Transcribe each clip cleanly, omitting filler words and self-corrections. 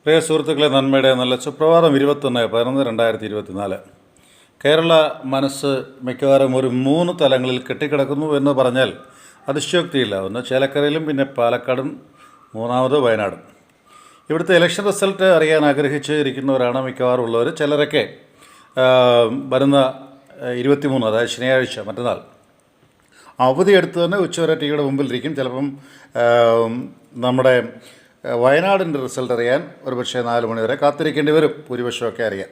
പ്രിയ സുഹൃത്തുക്കളെ, നന്മയുടെ നല്ല സുപ്രഭാതം. 21/11/2024. കേരള മനസ്സ് മിക്കവാറും ഒരു 3 തലങ്ങളിൽ കെട്ടിക്കിടക്കുന്നു എന്ന് പറഞ്ഞാൽ അതിശയോക്തിയില്ല. ഒന്ന് ചേലക്കരയിലും, പിന്നെ പാലക്കാടും, മൂന്നാമത് വയനാടും. ഇവിടുത്തെ ഇലക്ഷൻ റിസൾട്ട് അറിയാൻ ആഗ്രഹിച്ച് ഇരിക്കുന്നവരാണ് മിക്കവാറും ഉള്ളവർ. ചിലരൊക്കെ വരുന്ന 23, അതായത് ശനിയാഴ്ച, മറ്റന്നാൾ അവധിയെടുത്ത് തന്നെ ഉച്ചവരെ ടിവിയുടെ മുമ്പിലിരിക്കും. ചിലപ്പം നമ്മുടെ വയനാടിൻ്റെ റിസൾട്ട് അറിയാൻ ഒരുപക്ഷെ 4 മണി വരെ കാത്തിരിക്കേണ്ടി വരും. ഭൂരിപക്ഷമൊക്കെ അറിയാം.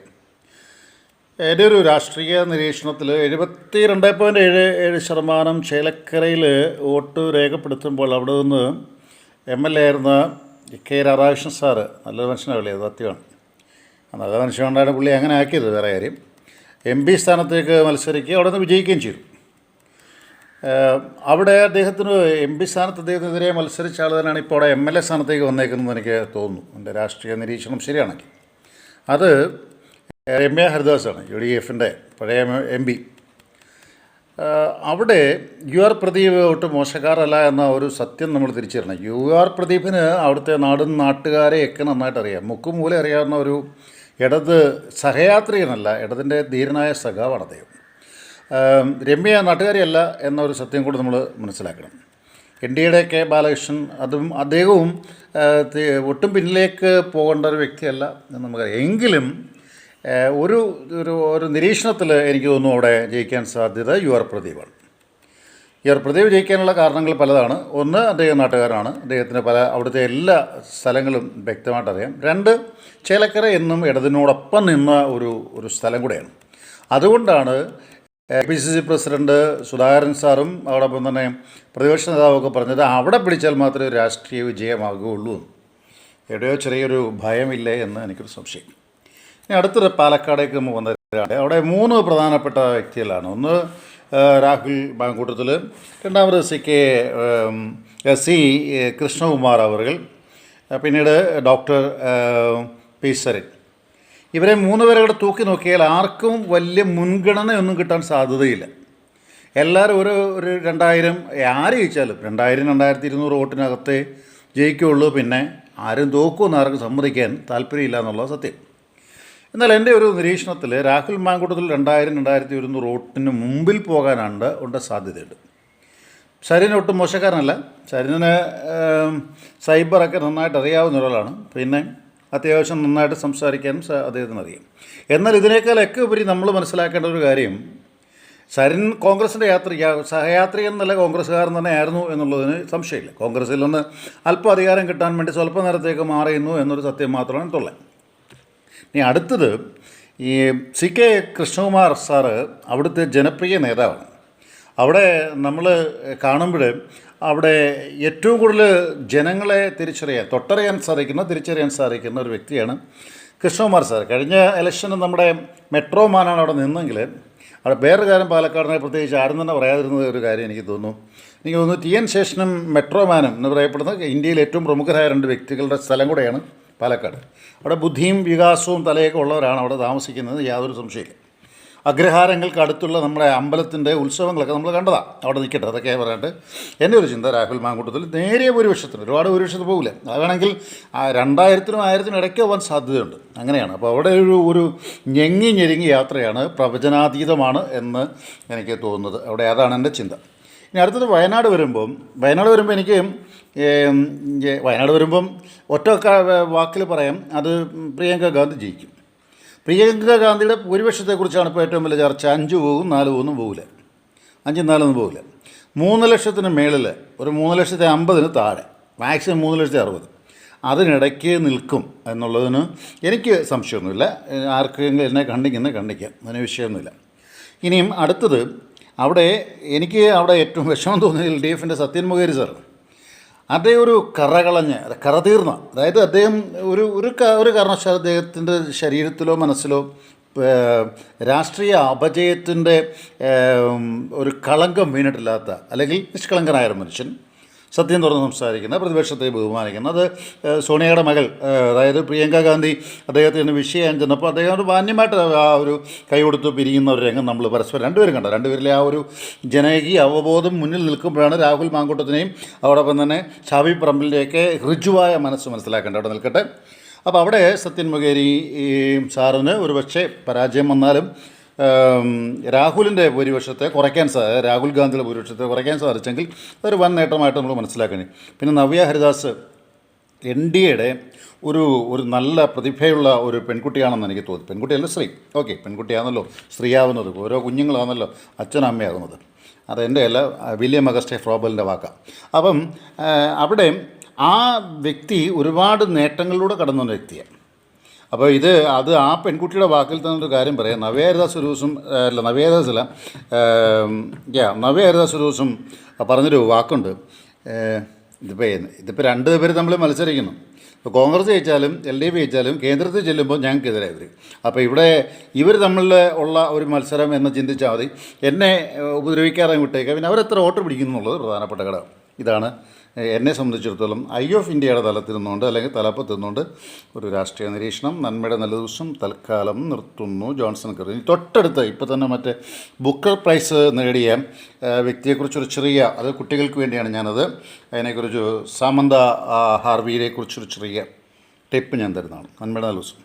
എൻ്റെ ഒരു രാഷ്ട്രീയ നിരീക്ഷണത്തിൽ 72.77% ചേലക്കരയിൽ വോട്ട് രേഖപ്പെടുത്തുമ്പോൾ അവിടെ നിന്ന് MLA ആയിരുന്ന കെ രാധാകൃഷ്ണൻ സാറ്, നല്ലൊരു മനുഷ്യനാവില്ലേ, അത് സത്യമാണ്. നല്ല മനുഷ്യനുണ്ടാണ് പുള്ളി അങ്ങനെ ആക്കിയത്, വേറെ കാര്യം. MP സ്ഥാനത്തേക്ക് മത്സരിക്കുക, അവിടെ നിന്ന് വിജയിക്കുകയും ചെയ്തു. അവിടെ അദ്ദേഹത്തിന് MP സ്ഥാനത്ത് അദ്ദേഹത്തിനെതിരെ മത്സരിച്ച ആൾ തന്നെയാണ് ഇപ്പോൾ അവിടെ MLA സ്ഥാനത്തേക്ക് വന്നേക്കുന്നതെന്ന് എനിക്ക് തോന്നുന്നു. എൻ്റെ രാഷ്ട്രീയ നിരീക്ഷണം ശരിയാണെങ്കിൽ അത് രമ്യ ഹരിദാസാണ്, UDF-ൻ്റെ പഴയ MP. അവിടെ UR പ്രദീപ് ഒട്ട് മോശക്കാരല്ല എന്ന ഒരു സത്യം നമ്മൾ തിരിച്ചറിയണം. UR പ്രദീപിന് അവിടുത്തെ നാടും നാട്ടുകാരെയൊക്കെ നന്നായിട്ട് അറിയാം. മുക്കും മൂലം അറിയാവുന്ന ഒരു ഇടത് സഹയാത്രികനല്ല, ഇടതിൻ്റെ ധീരനായ സഖാവാണ് അദ്ദേഹം. രമ്യ നാട്ടുകാരിയല്ല എന്നൊരു സത്യം കൂടി നമ്മൾ മനസ്സിലാക്കണം. NDAയുടെ കെ ബാലകൃഷ്ണൻ, അദ്ദേഹവും ഒട്ടും പിന്നിലേക്ക് പോകേണ്ട ഒരു വ്യക്തിയല്ല എന്ന് നമുക്കറിയാം. എങ്കിലും ഒരു നിരീക്ഷണത്തിൽ എനിക്ക് തോന്നുന്നു അവിടെ ജയിക്കാൻ സാധ്യത UR പ്രദീപാണ്. UR പ്രദീപ് ജയിക്കാനുള്ള കാരണങ്ങൾ പലതാണ്. ഒന്ന്, അദ്ദേഹം നാട്ടുകാരാണ്. അദ്ദേഹത്തിന് അവിടുത്തെ എല്ലാ സ്ഥലങ്ങളും വ്യക്തമായിട്ട് അറിയാം. 2, ചേലക്കര എന്നും ഇടതിനോടൊപ്പം നിന്ന ഒരു സ്ഥലം കൂടെയാണ്. അതുകൊണ്ടാണ് PCC പ്രസിഡന്റ് സുധാകരൻ സാറും അതോടൊപ്പം തന്നെ പ്രതിപക്ഷ നേതാവൊക്കെ പറഞ്ഞത് അവിടെ പിടിച്ചാൽ മാത്രമേ രാഷ്ട്രീയ വിജയമാകുകയുള്ളൂ. എവിടെയോ ചെറിയൊരു ഭയമില്ലേ എന്ന് എനിക്കൊരു സംശയം. ഇനി അടുത്തൊരു പാലക്കാടേക്ക് വന്നവരാണ്. അവിടെ 3 പ്രധാനപ്പെട്ട വ്യക്തികളാണ്. ഒന്ന് രാഹുൽ മാങ്കൂട്ടത്തിൽ, രണ്ടാമത് സി കൃഷ്ണകുമാർ അവർ, പിന്നീട് ഡോക്ടർ P സരിൻ. ഇവരെ 3 പേരെ കൂടെ തൂക്കി നോക്കിയാൽ ആർക്കും വലിയ മുൻഗണനയൊന്നും കിട്ടാൻ സാധ്യതയില്ല. എല്ലാവരും ഒരു 2000 ആര് ജയിച്ചാലും 2000-2200 വോട്ടിനകത്തേ ജയിക്കുകയുള്ളൂ. പിന്നെ ആരും തോക്കുമെന്ന് ആർക്കും സമ്മതിക്കാൻ താല്പര്യമില്ല എന്നുള്ളത് സത്യം. എന്നാൽ എൻ്റെ ഒരു നിരീക്ഷണത്തിൽ രാഹുൽ മാങ്കൂട്ടത്തിൽ 2000-2100 വോട്ടിന് മുമ്പിൽ പോകാനുണ്ട് സാധ്യതയുണ്ട്. സരിന് ഒട്ടും മോശക്കാരനല്ല. സരിന് സൈബറൊക്കെ നന്നായിട്ട് അറിയാവുന്ന ഒരാളാണ്. പിന്നെ അത്യാവശ്യം നന്നായിട്ട് സംസാരിക്കാനും അദ്ദേഹത്തിന് അറിയാം. എന്നാൽ ഇതിനേക്കാളൊക്കെ ഉപരി നമ്മൾ മനസ്സിലാക്കേണ്ട ഒരു കാര്യം, സരിൻ കോൺഗ്രസിൻ്റെ സഹയാത്രികൻ എന്നല്ല, കോൺഗ്രസ്സുകാരൻ തന്നെ ആയിരുന്നു എന്നുള്ളതിന് സംശയമില്ല. കോൺഗ്രസ്സിൽ നിന്ന് അല്പം അധികാരം കിട്ടാൻ വേണ്ടി സ്വല്പ നേരത്തേക്ക് മാറിയുന്നു എന്നൊരു സത്യം മാത്രമാണ് തുള്ളത്. ഇനി അടുത്തത് ഈ CK കൃഷ്ണകുമാർ സാറ് അവിടുത്തെ ജനപ്രിയ നേതാവാണ്. അവിടെ നമ്മൾ കാണുമ്പോൾ അവിടെ ഏറ്റവും കൂടുതൽ ജനങ്ങളെ തിരിച്ചറിയാൻ സാധിക്കുന്ന ഒരു വ്യക്തിയാണ് കൃഷ്ണകുമാർ സാർ. കഴിഞ്ഞ ഇലക്ഷന് നമ്മുടെ മെട്രോ മാനാണ് അവിടെ നിന്നെങ്കിൽ അവിടെ വേറൊരു കാര്യം പാലക്കാടിനെ പ്രത്യേകിച്ച് ആരും തന്നെ പറയാതിരുന്നത് ഒരു കാര്യം എനിക്ക് തോന്നുന്നു TN ശേഷനും മെട്രോ മാനും എന്ന് പറയപ്പെടുന്ന ഇന്ത്യയിൽ ഏറ്റവും പ്രമുഖരായ 2 വ്യക്തികളുടെ സ്ഥലം കൂടെയാണ് പാലക്കാട്. അവിടെ ബുദ്ധിയും വികാസവും തലയൊക്കെ ഉള്ളവരാണ് അവിടെ താമസിക്കുന്നത്, യാതൊരു സംശയമില്ല. അഗ്രഹാരങ്ങൾക്ക് അടുത്തുള്ള നമ്മുടെ അമ്പലത്തിൻ്റെ ഉത്സവങ്ങളൊക്കെ നമ്മൾ കണ്ടതാണ്. അവിടെ നിൽക്കട്ടെ, അതൊക്കെ പറയാണ്ട് എൻ്റെ ഒരു ചിന്ത, രാഹുൽ മാങ്കൂട്ടത്തിൽ നേരിയ ഭൂരിപക്ഷത്തിന്, ഒരുപാട് ഭൂരിപക്ഷത്തിൽ പോകില്ല, അതാണെങ്കിൽ 2000-നും 1000-നും ഇടയ്ക്ക് പോകാൻ സാധ്യതയുണ്ട്. അങ്ങനെയാണ്. അപ്പോൾ അവിടെ ഒരു ഞെങ്ങി യാത്രയാണ്, പ്രവചനാതീതമാണ് എന്ന് എനിക്ക് തോന്നുന്നത്. അവിടെ അതാണ് എൻ്റെ ചിന്ത. ഇനി അടുത്തത് വയനാട് വരുമ്പോൾ എനിക്ക് ഒറ്റ വാക്കിൽ പറയാം, അത് പ്രിയങ്ക ഗാന്ധി ജയിക്കും. പ്രിയങ്ക ഗാന്ധിയുടെ ഭൂരിപക്ഷത്തെക്കുറിച്ചാണ് ഇപ്പോൾ ഏറ്റവും വലിയ ചർച്ച. 5 പോകും, 4 പോകും, പോകില്ല. 5-ഉം 4-ഒന്നും പോകില്ല. 3 ലക്ഷത്തിന് മേളിൽ, ഒരു 3,50,000 താഴെ, മാക്സിമം 3,60,000 അതിനിടയ്ക്ക് നിൽക്കും എന്നുള്ളതിന് എനിക്ക് സംശയമൊന്നുമില്ല. ആർക്കെങ്കിലും എന്നെ കണ്ടിക്കാം, അതിന് വിഷയമൊന്നുമില്ല. ഇനിയും അടുത്തത് എനിക്ക് അവിടെ ഏറ്റവും വിഷമം തോന്നിയത് LDF-ൻ്റെ സത്യൻ മൊകേരി സാറാണ്. അദ്ദേഹം ഒരു കറതീർന്ന, അതായത് അദ്ദേഹം ഒരു കാരണവശാൽ അദ്ദേഹത്തിൻ്റെ ശരീരത്തിലോ മനസ്സിലോ രാഷ്ട്രീയ അപജയത്തിൻ്റെ ഒരു കളങ്കം വീണിട്ടില്ലാത്ത, അല്ലെങ്കിൽ നിഷ്കളങ്കനായ മനുഷ്യൻ, സത്യം തുറന്ന് സംസാരിക്കുന്ന, പ്രതിപക്ഷത്തെ ബഹുമാനിക്കുന്ന, അത് സോണിയയുടെ മകൾ, അതായത് പ്രിയങ്ക ഗാന്ധി അദ്ദേഹത്തിന് വിഷയം ചെന്നപ്പോൾ അദ്ദേഹം ഒരു മാന്യമായിട്ട് ഒരു കൈ കൊടുത്ത് പിരിയുന്ന ഒരു രംഗം നമ്മൾ പരസ്പരം 2 പേരും കണ്ട. 2 പേരിലെ ഒരു ജനകീയ അവബോധം മുന്നിൽ നിൽക്കുമ്പോഴാണ് രാഹുൽ മാങ്കൂട്ടത്തിനെയും അതോടൊപ്പം തന്നെ ഷാഫി പറമ്പിലിൻ്റെയൊക്കെ ഋജുവായ മനസ്സ് മനസ്സിലാക്കേണ്ടത്. അവിടെ നിൽക്കട്ടെ. അപ്പോൾ അവിടെ സത്യൻ മൊകേരി ഈ സാറിന് ഒരു പക്ഷേ പരാജയം വന്നാലും രാഹുലിൻ്റെ ഭൂരിപക്ഷത്തെ കുറയ്ക്കാൻ രാഹുൽ ഗാന്ധിയുടെ ഭൂരിപക്ഷത്തെ കുറയ്ക്കാൻ സാധിച്ചെങ്കിൽ അതൊരു വൻ നേട്ടമായിട്ട് നമ്മൾ മനസ്സിലാക്കണേ. പിന്നെ നവ്യ ഹരിദാസ് എൻ ഡി എയുടെ ഒരു നല്ല പ്രതിഭയുള്ള ഒരു പെൺകുട്ടിയാണെന്ന് എനിക്ക് തോന്നി. പെൺകുട്ടിയല്ല, സ്ത്രീ. ഓക്കെ, പെൺകുട്ടിയാണല്ലോ സ്ത്രീയാവുന്നത്, ഓരോ കുഞ്ഞുങ്ങളാണല്ലോ അച്ഛനമ്മയാകുന്നത്. അതെൻ്റെ അല്ല, വില്യം അഗസ്റ്റെ ഫ്രോബലിൻ്റെ വാക്കാണ്. അപ്പം അവിടെ ആ വ്യക്തി ഒരുപാട് നേട്ടങ്ങളിലൂടെ കടന്നു വന്ന വ്യക്തിയാണ്. അപ്പോൾ അത് ആ പെൺകുട്ടിയുടെ വാക്കിൽ തന്നെ ഒരു കാര്യം പറയാം. നവ്യ ഹരിദാസ് ഒരു ദിവസം നവ്യ ഹരിദാസ് ഒരു ദിവസം പറഞ്ഞൊരു വാക്കുണ്ട്. ഇതിപ്പോൾ രണ്ട് പേര് നമ്മൾ മത്സരിക്കുന്നു. ഇപ്പോൾ കോൺഗ്രസ് ജയിച്ചാലും LDF ജയിച്ചാലും കേന്ദ്രത്തിൽ ചെല്ലുമ്പോൾ ഞങ്ങൾക്കെതിരെ വരും. അപ്പോൾ ഇവർ തമ്മിൽ ഉള്ള ഒരു മത്സരം എന്ന് ചിന്തിച്ചാൽ മതി. എന്നെ ഉപദ്രവിക്കാതെ വിട്ടേക്കുക, പിന്നെ അവരെത്ര വോട്ട് പിടിക്കുന്നു എന്നുള്ളത് പ്രധാനപ്പെട്ട ഘടകം. ഇതാണ് എന്നെ സംബന്ധിച്ചിടത്തോളം IOF ഇന്ത്യയുടെ തലത്തിൽ നിന്നുകൊണ്ട് അല്ലെങ്കിൽ തലപ്പത്ത് നിന്നുകൊണ്ട് ഒരു രാഷ്ട്രീയ നിരീക്ഷണം. നന്മയുടെ നല്ല ദിവസം തൽക്കാലം നിർത്തുന്നു. ജോൺസൺ കറി തൊട്ടടുത്ത് ഇപ്പോൾ തന്നെ മറ്റേ ബുക്കർ പ്രൈസ് നേടിയ വ്യക്തിയെക്കുറിച്ചൊരു ചെറിയ, അത് കുട്ടികൾക്ക് വേണ്ടിയാണ് ഞാനത്, അതിനെക്കുറിച്ച് സാമന്ത ഹാർവിയെക്കുറിച്ചൊരു ചെറിയ ടിപ്പ് ഞാൻ തരുന്നതാണ്. നന്മയുടെ നല്ല ദിവസം.